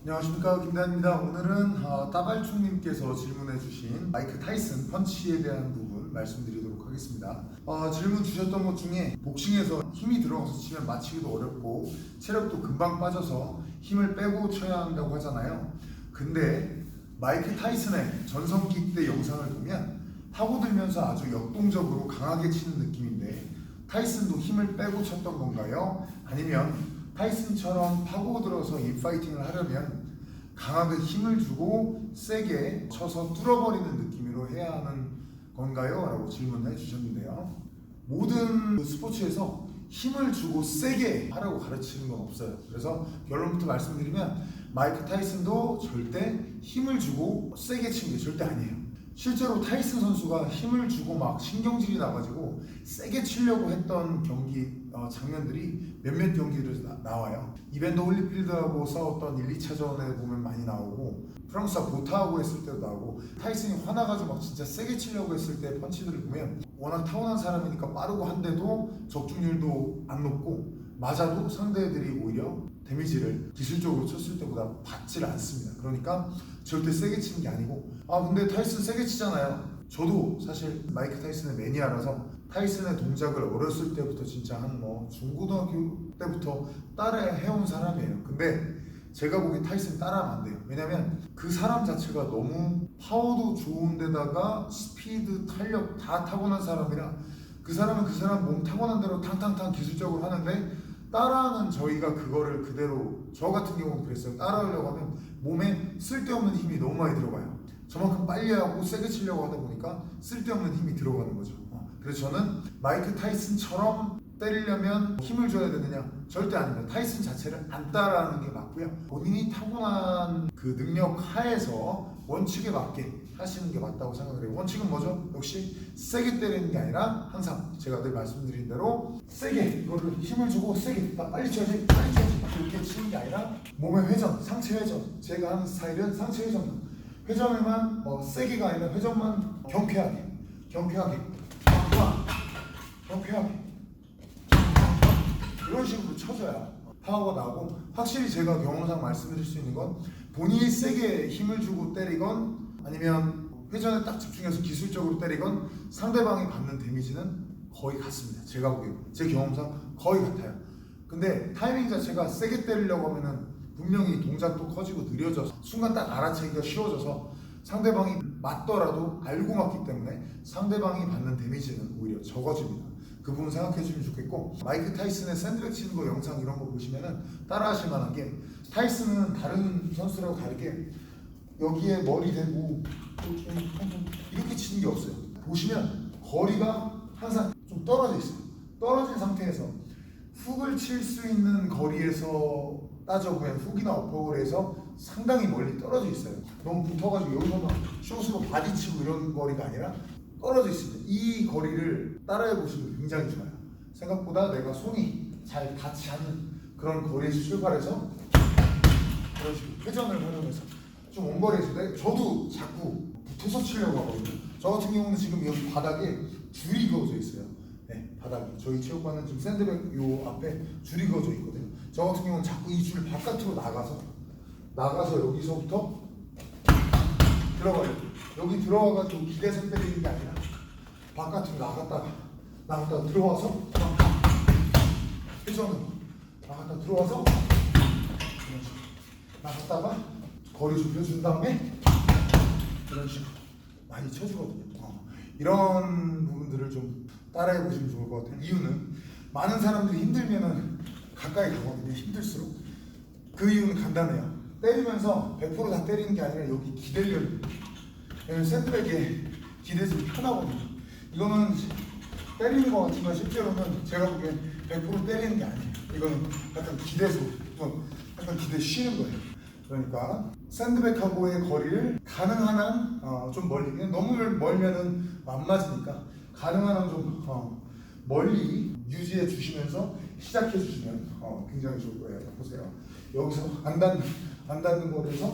안녕하십니까, 김대한입니다. 오늘은 따발충님께서 질문해주신 마이크 타이슨 펀치에 대한 부분 말씀드리도록 하겠습니다. 질문 주셨던 것 중에 복싱에서 힘이 들어가서 치면 맞히기도 어렵고 체력도 금방 빠져서 힘을 빼고 쳐야 한다고 하잖아요. 근데 마이크 타이슨의 전성기 때 영상을 보면 파고들면서 아주 역동적으로 강하게 치는 느낌인데 타이슨도 힘을 빼고 쳤던 건가요? 아니면 타이슨처럼 파고들어서 인파이팅을 하려면 강하게 힘을 주고 세게 쳐서 뚫어버리는 느낌으로 해야 하는 건가요? 라고 질문을 해주셨는데요. 모든 스포츠에서 힘을 주고 세게 하라고 가르치는 건 없어요. 그래서 결론부터 말씀드리면 마이크 타이슨도 절대 힘을 주고 세게 치는 게 절대 아니에요. 실제로 타이슨 선수가 힘을 주고 막 신경질이 나가지고 세게 치려고 했던 경기 장면들이 몇몇 경기들에서 나와요. 이밴더 홀리필드하고 싸웠던 1, 2차전에 보면 많이 나오고 프랑스와 보타하고 했을 때도 나오고 타이슨이 화나가지고 막 진짜 세게 치려고 했을 때 펀치들을 보면 워낙 타고난 사람이니까 빠르고 한데도 적중률도 안 높고 맞아도 상대들이 오히려 데미지를 기술적으로 쳤을 때보다 받질 않습니다. 그러니까 절대 세게 치는 게 아니고 근데 타이슨 세게 치잖아요. 저도 사실 마이크 타이슨의 매니아라서 타이슨의 동작을 어렸을 때부터 진짜 한 중고등학교 때부터 따라해온 사람이에요. 근데 제가 보기엔 타이슨 따라하면 안 돼요. 왜냐면 그 사람 자체가 너무 파워도 좋은데다가 스피드, 탄력 다 타고난 사람이라 그 사람은 그 사람 몸 타고난 대로 탕탕탕 기술적으로 하는데 따라하는 저희가 그거를 그대로 저 같은 경우는 그랬어요. 따라하려고 하면 몸에 쓸데없는 힘이 너무 많이 들어가요. 저만큼 빨리 하고 세게 치려고 하다 보니까 쓸데없는 힘이 들어가는 거죠. 그래서 저는 마이크 타이슨처럼 때리려면 힘을 줘야 되느냐? 절대 아닙니다. 타이슨 자체를 안 따라하는 게 맞고요. 본인이 타고난 그 능력 하에서 원칙에 맞게 하시는 게 맞다고 생각을 해요. 원칙은 뭐죠? 역시 세게 때리는 게 아니라 항상 제가 늘 말씀드린 대로 세게 이거를 힘을 주고 세게 빨리 쳐야지 이렇게 치는 게 아니라 몸의 회전, 상체 회전. 제가 하는 스타일은 상체 회전. 회전에만 세게가 아니라 회전만 경쾌하게 이런 식으로 쳐줘야 파워가 나고 확실히 제가 경험상 말씀드릴 수 있는 건 본인이 세게 힘을 주고 때리건 아니면 회전에 딱 집중해서 기술적으로 때리건 상대방이 받는 데미지는 거의 같습니다. 제가 보기에는 제 경험상 거의 같아요. 근데 타이밍 자체가 세게 때리려고 하면은 분명히 동작도 커지고 느려져서 순간 딱 알아채기가 쉬워져서 상대방이 맞더라도 알고 맞기 때문에 상대방이 받는 데미지는 오히려 적어집니다. 그 부분 생각해 주시면 좋겠고 마이크 타이슨의 샌드백 치는 거 영상 이런 거 보시면은 따라하실 만한 게 타이슨은 다른 선수라고 다르게 여기에 머리 대고 이렇게 치는 게 없어요. 보시면 거리가 항상 좀 떨어져 있어요. 떨어진 상태에서 훅을 칠 수 있는 거리에서 따져보면 훅이나 어퍼걸에서 상당히 멀리 떨어져 있어요. 너무 붙어가지고 여기서 막 숏으로 바디치고 이런 거리가 아니라 떨어져 있습니다. 이 거리를 따라해 보시면 굉장히 좋아요. 생각보다 내가 손이 잘 닿지 않는 그런 거리에서 출발해서 그런 식으로 회전을 활용해서 좀 원거리에서 저도 자꾸 붙어서 치려고 하거든요. 저 같은 경우는 지금 여기 바닥에 줄이 그어져 있어요. 네, 바닥에 저희 체육관은 지금 샌드백 요 앞에 줄이 그어져 있거든요. 저 같은 경우는 자꾸 이 줄 바깥으로 나가서 여기서부터 들어가요. 여기 들어와가지고 기대서 때리는 게 아니라 바깥으로 나갔다가 들어와서 회전으로 나갔다 들어와서 나갔다가 거리 좁혀준 다음에 이런 식으로 많이 쳐주거든요. 이런 부분들을 좀 따라해 보시면 좋을 것 같아요. 이유는 많은 사람들이 힘들면은 가까이 가거든요. 힘들수록 그 이유는 간단해요. 때리면서 100% 다 때리는 게 아니라 여기 기대려는 거예요. 샌드백에 기대서 편하거든요. 이거는 때리는 것 같지만 실제로는 제가 보기엔 100% 때리는 게 아니에요. 이거는 약간 기대서 약간 기대 쉬는 거예요. 그러니까 샌드백하고의 거리를 가능한 한 좀 멀리, 그냥 너무 멀면은 안 맞으니까 가능한 한 좀 멀리 유지해 주시면서 시작해 주시면 굉장히 좋을 거예요. 보세요. 여기서 안 닿는 거리에서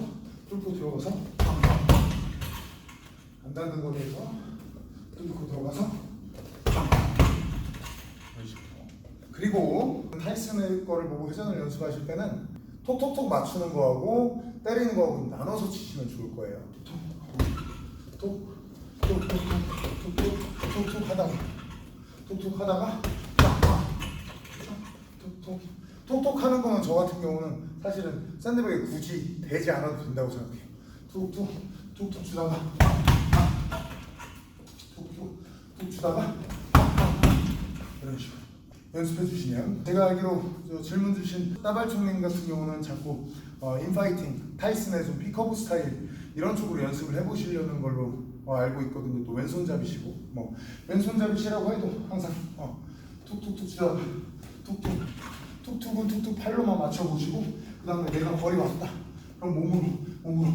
뚫고 들어가서 안 닿는 거리에서 뚫고 들어가서 그리고 타이슨의 거를 보고 회전을 연습하실 때는 톡톡톡 맞추는 거하고 때리는 거하고 나눠서 치시면 좋을 거예요. 톡톡톡톡톡톡톡톡 하다가 톡톡 하다가 톡톡 하는 거는 저 같은 경우는 사실은 샌드백에 굳이 대지 않아도 된다고 생각해요. 툭툭 주다가 툭툭 주다가 이런 식으로 연습해 주시면, 제가 알기로 질문 주신 따발총님 같은 경우는 자꾸 인파이팅, 타이슨의 좀 피커브 스타일 이런 쪽으로 연습을 해보시려는 걸로 알고 있거든요. 또 왼손잡이시고 뭐 왼손잡이시라고 해도 항상 툭툭툭 주다가 툭툭은 툭툭 팔로만 맞춰보시고 그 다음에 내가 거리 왔다 그럼 몸으로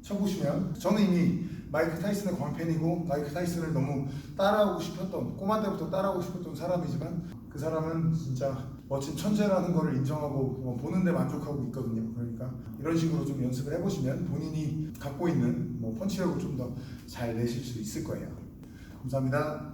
쳐보시면, 저는 이미 마이크 타이슨의 광팬이고 마이크 타이슨을 너무 따라하고 싶었던, 꼬마 때부터 따라하고 싶었던 사람이지만 그 사람은 진짜 멋진 천재라는 것을 인정하고 보는데 만족하고 있거든요. 그러니까 이런 식으로 좀 연습을 해보시면 본인이 갖고 있는 펀치력을 좀 더 잘 내실 수 있을 거예요. 감사합니다.